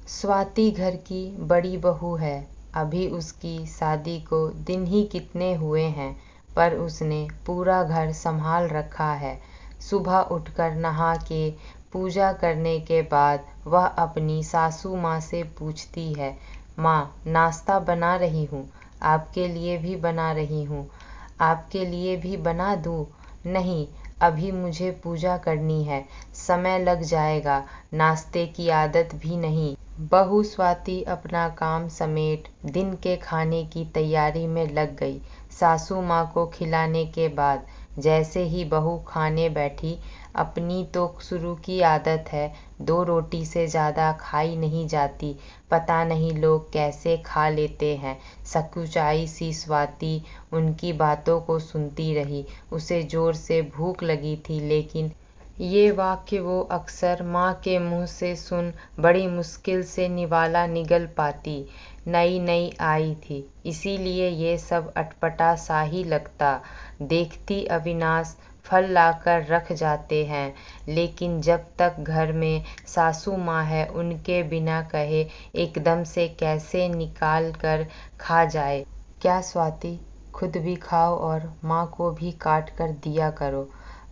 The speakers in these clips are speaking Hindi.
स्वाति घर की बड़ी बहू है। अभी उसकी शादी को दिन ही कितने हुए हैं, पर उसने पूरा घर संभाल रखा है। सुबह उठकर नहा के पूजा करने के बाद वह अपनी सासू माँ से पूछती है, माँ नाश्ता बना रही हूँ, आपके लिए भी बना रही हूँ, आपके लिए भी बना दूँ? नहीं, अभी मुझे पूजा करनी है, समय लग जाएगा, नाश्ते की आदत भी नहीं। बहू स्वाति अपना काम समेट दिन के खाने की तैयारी में लग गई। सासू माँ को खिलाने के बाद जैसे ही बहू खाने बैठी, अपनी तो शुरू की आदत है, 2 रोटी से ज़्यादा खाई नहीं जाती। पता नहीं लोग कैसे खा लेते हैं। सकुचाई सी स्वाति उनकी बातों को सुनती रही। उसे ज़ोर से भूख लगी थी, लेकिन ये वाक्य वो अक्सर माँ के मुँह से सुन बड़ी मुश्किल से निवाला निगल पाती। नई नई आई थी, इसीलिए ये सब अटपटा सा ही लगता। देखती अविनाश फल लाकर रख जाते हैं, लेकिन जब तक घर में सासू माँ है, उनके बिना कहे एकदम से कैसे निकाल कर खा जाए। क्या स्वाति, खुद भी खाओ और माँ को भी काट कर दिया करो।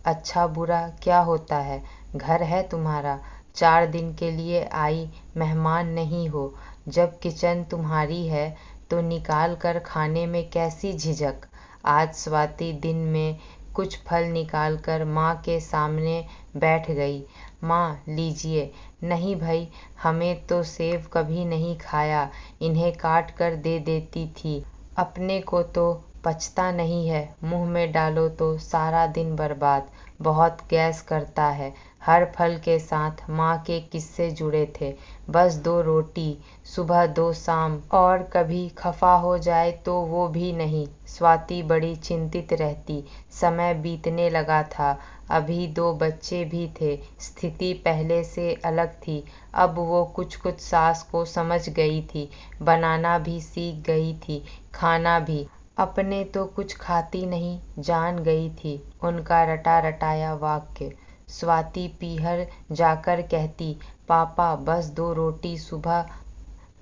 अच्छा बुरा क्या होता है, घर है तुम्हारा, 4 दिन के लिए आई मेहमान नहीं हो। जब किचन तुम्हारी है तो निकाल कर खाने में कैसी झिझक। आज स्वाति दिन में कुछ फल निकाल कर माँ के सामने बैठ गई। माँ लीजिए। नहीं भाई, हमें तो सेब कभी नहीं खाया, इन्हें काट कर दे देती थी। अपने को तो पचता नहीं है, मुंह में डालो तो सारा दिन बर्बाद, बहुत गैस करता है। हर फल के साथ माँ के किस्से जुड़े थे। बस 2 रोटी, सुबह 2 शाम, और कभी खफा हो जाए तो वो भी नहीं। स्वाति बड़ी चिंतित रहती। समय बीतने लगा था, अभी 2 बच्चे भी थे। स्थिति पहले से अलग थी। अब वो कुछ कुछ सास को समझ गई थी, बनाना भी सीख गई थी, खाना भी। अपने तो कुछ खाती नहीं जान गई थी उनका रटा रटाया वाक्य। स्वाति पीहर जाकर कहती, पापा बस 2 रोटी सुबह,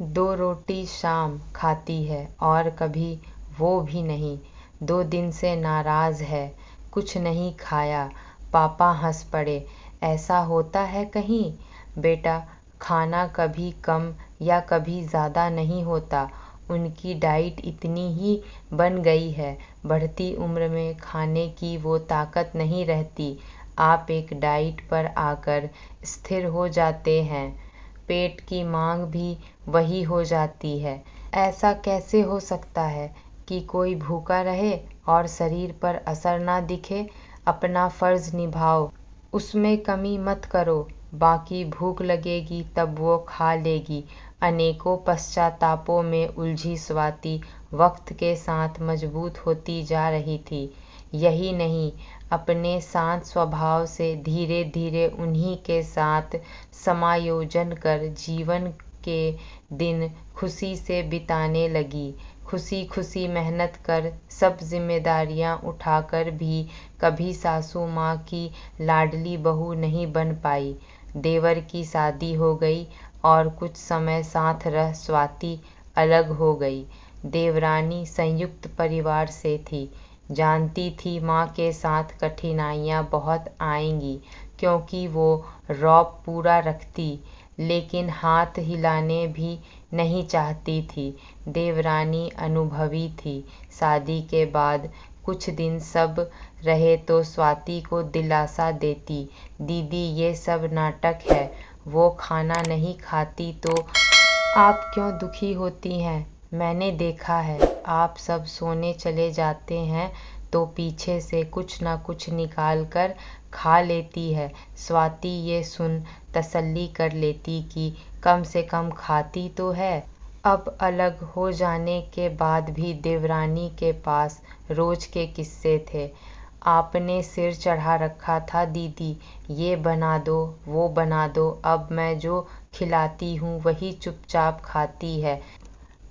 2 रोटी शाम खाती है, और कभी वो भी नहीं। 2 दिन से नाराज है, कुछ नहीं खाया। पापा हंस पड़े। ऐसा होता है कहीं? बेटा, खाना कभी कम या कभी ज़्यादा नहीं होता। उनकी डाइट इतनी ही बन गई है, बढ़ती उम्र में खाने की वो ताकत नहीं रहती। आप एक डाइट पर आकर स्थिर हो जाते हैं, पेट की मांग भी वही हो जाती है। ऐसा कैसे हो सकता है कि कोई भूखा रहे और शरीर पर असर ना दिखे? अपना फर्ज निभाओ, उसमें कमी मत करो, बाकी भूख लगेगी तब वो खा लेगी। अनेकों पश्चातापों में उलझी स्वाति वक्त के साथ मजबूत होती जा रही थी। यही नहीं, अपने शांत स्वभाव से धीरे धीरे उन्हीं के साथ समायोजन कर जीवन के दिन खुशी से बिताने लगी। खुशी खुशी मेहनत कर सब जिम्मेदारियां उठाकर भी कभी सासू माँ की लाडली बहू नहीं बन पाई। देवर की शादी हो गई और कुछ समय साथ रह स्वाति अलग हो गई। देवरानी संयुक्त परिवार से थी, जानती थी माँ के साथ कठिनाइयाँ बहुत आएंगी, क्योंकि वो रौब पूरा रखती, लेकिन हाथ हिलाने भी नहीं चाहती थी। देवरानी अनुभवी थी। शादी के बाद कुछ दिन सब रहे तो स्वाति को दिलासा देती, दीदी ये सब नाटक है, वो खाना नहीं खाती तो आप क्यों दुखी होती हैं? मैंने देखा है, आप सब सोने चले जाते हैं तो पीछे से कुछ ना कुछ निकाल कर खा लेती है। स्वाति ये सुन तसल्ली कर लेती कि कम से कम खाती तो है। अब अलग हो जाने के बाद भी देवरानी के पास रोज के किस्से थे। आपने सिर चढ़ा रखा था दीदी, ये बना दो वो बना दो, अब मैं जो खिलाती हूँ वही चुपचाप खाती है।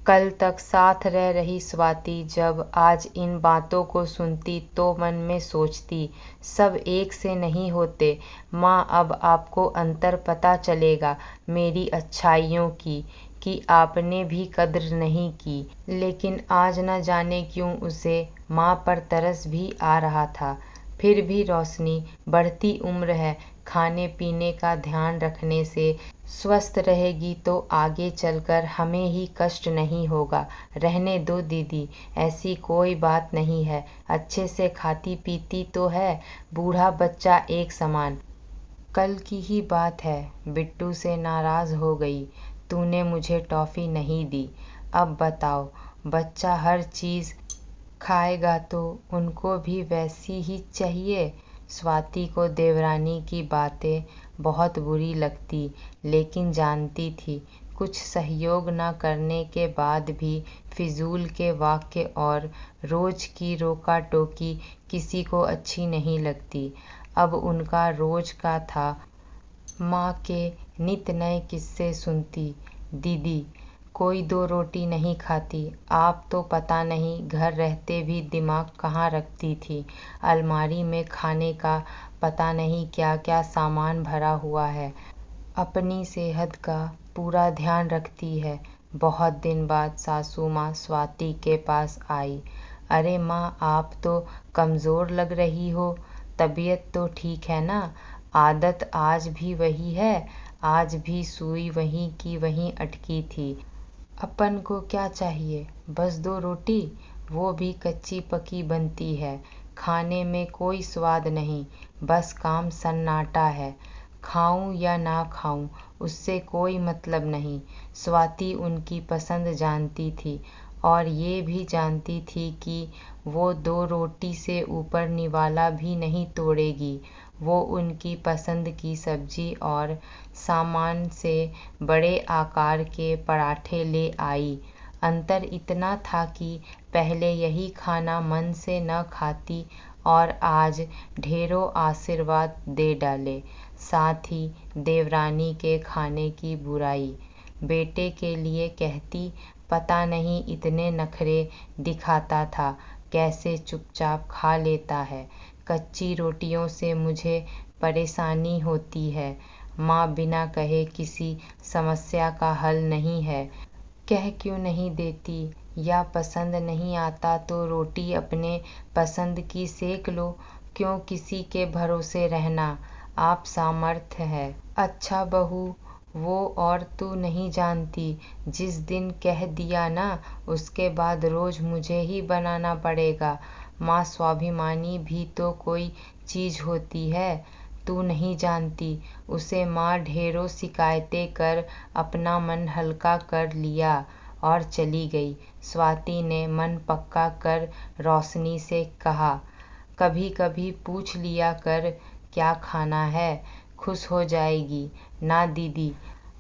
कल तक साथ रह रही स्वाति जब आज इन बातों को सुनती तो मन में सोचती, सब एक से नहीं होते। माँ, अब आपको अंतर पता चलेगा मेरी अच्छाइयों की, कि आपने भी कद्र नहीं की। लेकिन आज न जाने क्यों उसे माँ पर तरस भी आ रहा था। फिर भी रोशनी, बढ़ती उम्र है, खाने पीने का ध्यान रखने से स्वस्थ रहेगी तो आगे चलकर हमें ही कष्ट नहीं होगा। रहने दो दीदी, ऐसी कोई बात नहीं है, अच्छे से खाती पीती तो है, बूढ़ा बच्चा एक समान। कल की ही बात है, बिट्टू से नाराज हो गई, तूने मुझे टॉफी नहीं दी। अब बताओ, बच्चा हर चीज खाएगा तो उनको भी वैसी ही चाहिए। स्वाति को देवरानी की बातें बहुत बुरी लगती, लेकिन जानती थी कुछ सहयोग न करने के बाद भी फिजूल के वाक्य और रोज की रोका टोकी किसी को अच्छी नहीं लगती। अब उनका रोज का था। माँ के नित नए किस्से सुनती। दीदी, कोई दो रोटी नहीं खाती, आप तो पता नहीं घर रहते भी दिमाग कहाँ रखती थी। अलमारी में खाने का पता नहीं क्या क्या सामान भरा हुआ है। अपनी सेहत का पूरा ध्यान रखती है। बहुत दिन बाद सासू माँ स्वाति के पास आई। अरे माँ, आप तो कमज़ोर लग रही हो, तबीयत तो ठीक है ना? आदत आज भी वही है? आज भी सुई वहीं की वहीं अटकी थी। अपन को क्या चाहिए, बस दो रोटी, वो भी कच्ची पकी बनती है। खाने में कोई स्वाद नहीं, बस काम सन्नाटा है। खाऊं या ना खाऊं उससे कोई मतलब नहीं। स्वाति उनकी पसंद जानती थी और ये भी जानती थी कि वो दो रोटी से ऊपर निवाला भी नहीं तोड़ेगी। वो उनकी पसंद की सब्जी और सामान से बड़े आकार के पराठे ले आई। अंतर इतना था कि पहले यही खाना मन से न खाती और आज ढेरों आशीर्वाद दे डाले। साथ ही देवरानी के खाने की बुराई बेटे के लिए कहती, पता नहीं इतने नखरे दिखाता था, कैसे चुपचाप खा लेता है। कच्ची रोटियों से मुझे परेशानी होती है। माँ बिना कहे किसी समस्या का हल नहीं है। कह क्यों नहीं देती, या पसंद नहीं आता तो रोटी अपने पसंद की सेक लो, क्यों किसी के भरोसे रहना। आप सामर्थ्य है। अच्छा बहू, वो और तू नहीं जानती, जिस दिन कह दिया ना उसके बाद रोज मुझे ही बनाना पड़ेगा। माँ, स्वाभिमानी भी तो कोई चीज होती है, तू नहीं जानती। उसे माँ ढेरों शिकायतें कर अपना मन हल्का कर लिया और चली गई। स्वाति ने मन पक्का कर रोशनी से कहा, कभी कभी पूछ लिया कर क्या खाना है, खुश हो जाएगी। ना दीदी,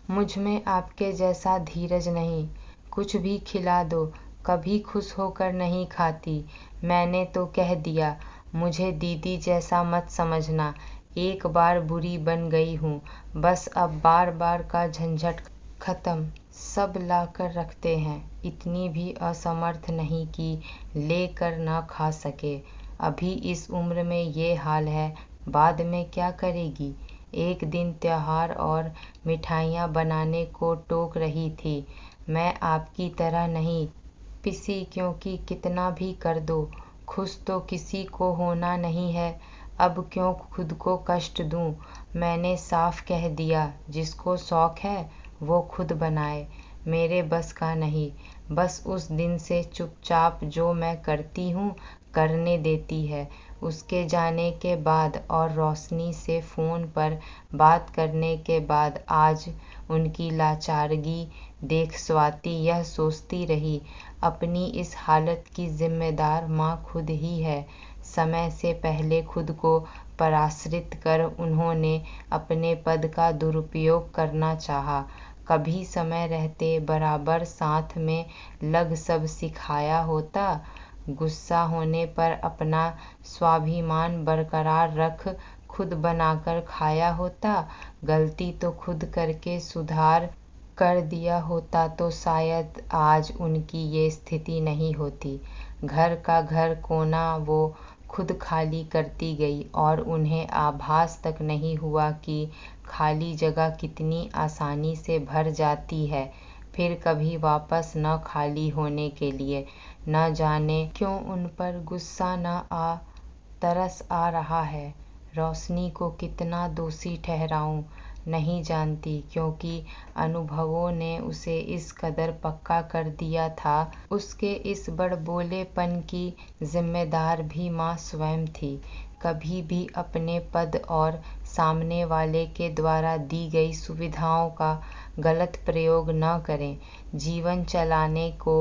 मुझ में आपके जैसा धीरज नहीं, कुछ भी खिला दो, कभी खुश होकर नहीं खाती। मैंने तो कह दिया, मुझे दीदी जैसा मत समझना। एक बार बुरी बन गई हूँ, बस अब बार बार का झंझट खत्म। सब ला कर रखते हैं, इतनी भी असमर्थ नहीं कि लेकर ना खा सके। अभी इस उम्र में ये हाल है, बाद में क्या करेगी। एक दिन त्योहार और मिठाइयाँ बनाने को टोक रही थी। मैं आपकी तरह नहीं पिसी, क्योंकि कितना भी कर दो, खुश तो किसी को होना नहीं है। अब क्यों खुद को कष्ट दूं। मैंने साफ कह दिया, जिसको शौक है वो खुद बनाए, मेरे बस का नहीं। बस उस दिन से चुपचाप जो मैं करती हूँ करने देती है। उसके जाने के बाद और रोशनी से फ़ोन पर बात करने के बाद आज उनकी लाचारगी देख स्वाति यह सोचती रही, अपनी इस हालत की जिम्मेदार माँ खुद ही है। समय से पहले खुद को पराश्रित कर उन्होंने अपने पद का दुरुपयोग करना चाहा। कभी समय रहते बराबर साथ में लग सब सिखाया होता। गुस्सा होने पर अपना स्वाभिमान बरकरार रख खुद बनाकर खाया होता। गलती तो खुद करके सुधार कर दिया होता तो शायद आज उनकी ये स्थिति नहीं होती। घर का घर कोना वो खुद खाली करती गई और उन्हें आभास तक नहीं हुआ कि खाली जगह कितनी आसानी से भर जाती है, फिर कभी वापस न खाली होने के लिए। न जाने क्यों उन पर गुस्सा न आ तरस आ रहा है। रोशनी को कितना दोषी ठहराऊं नहीं जानती, क्योंकि अनुभवों ने उसे इस कदर पक्का कर दिया था। उसके इस बड़बोलेपन की जिम्मेदार भी माँ स्वयं थी। कभी भी अपने पद और सामने वाले के द्वारा दी गई सुविधाओं का गलत प्रयोग न करें। जीवन चलाने को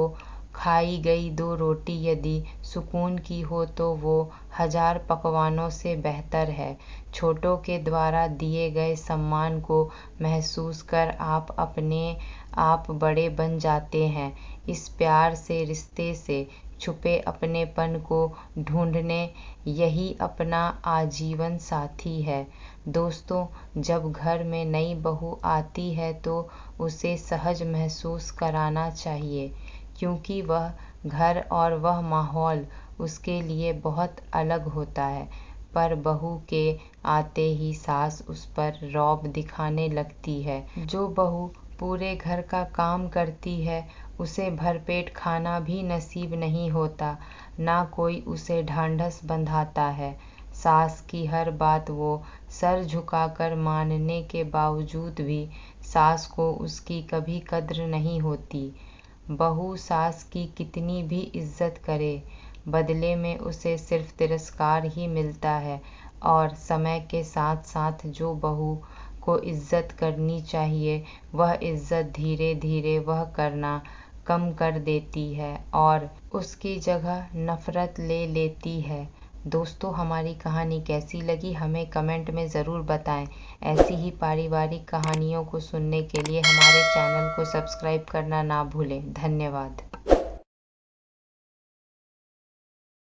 खाई गई 2 रोटी यदि सुकून की हो तो वो 1000 पकवानों से बेहतर है। छोटों के द्वारा दिए गए सम्मान को महसूस कर आप अपने आप बड़े बन जाते हैं। इस प्यार से रिश्ते से छुपे अपनेपन को ढूंढने यही अपना आजीवन साथी है। दोस्तों, जब घर में नई बहू आती है तो उसे सहज महसूस कराना चाहिए, क्योंकि वह घर और वह माहौल उसके लिए बहुत अलग होता है। पर बहू के आते ही सास उस पर रौब दिखाने लगती है। जो बहू पूरे घर का काम करती है उसे भरपेट खाना भी नसीब नहीं होता, ना कोई उसे ढांढस बंधाता है। सास की हर बात वो सर झुकाकर मानने के बावजूद भी सास को उसकी कभी कद्र नहीं होती। बहू सास की कितनी भी इज्जत करे, बदले में उसे सिर्फ तिरस्कार ही मिलता है। और समय के साथ साथ जो बहू को इज्जत करनी चाहिए वह इज्जत धीरे धीरे वह करना कम कर देती है और उसकी जगह नफरत ले लेती है। दोस्तों, हमारी कहानी कैसी लगी हमें कमेंट में ज़रूर बताएं। ऐसी ही पारिवारिक कहानियों को सुनने के लिए हमारे चैनल को सब्सक्राइब करना ना भूलें। धन्यवाद।